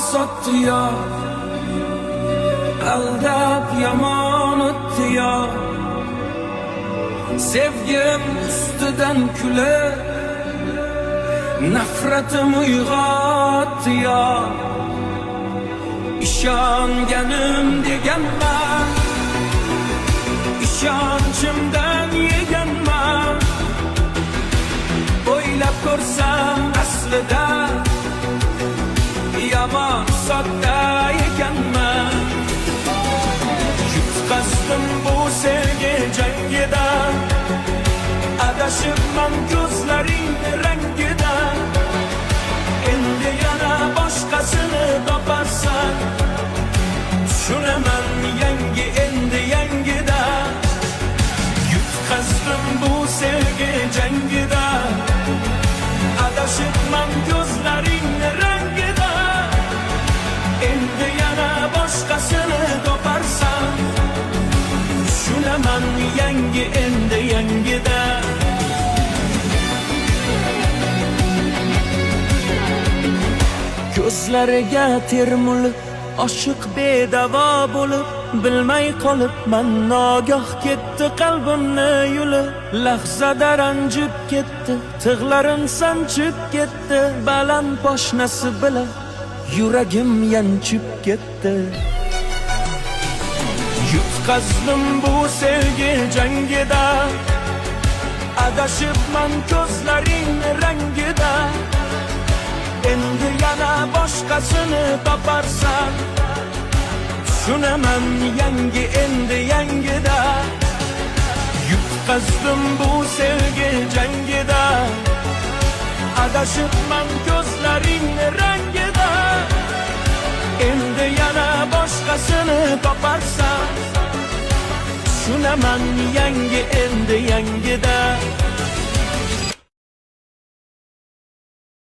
sotdi ya, aldab yomon o'tdi ya. Sevgim ustidan kulib, nafratim uyg'otdi ya. İşonganim deganman, ishonchimdan yeganman. O'ylab ko'rsam aslida yomon sodda ekanman. Yutqazdim bu sevgi jangida, adashibman ko'zlaring rangida. Endi yana boshqasini toparsan, tushunaman yangi endi yangida. Yutqazdim bu sevgi jangida, adashibman ko'zlaring rangida. Endi yana boshqasini toparsan, tushunaman yangi endi yangida. Ko'zlariga termulib, oshiq bedavo bo'lib, bilmay qolibman nogoh ketdi qalbimni yulib. Lahzada ranjib ketdi, tig'larim sanchib ketdi, baland poshnasi bilan yuragim yanchib ketdi. Yutqazdim bu sevgi jangida, adashibman ko'zlaring rangida. Endi yana boshqasini toparsan, tushunaman yangi endi yangida. Yutqazdim bu sevgi jangida, adashibman ko'zlaring rangida. Endi yana boshqasini toparsan, tushunaman yangi endi yangida.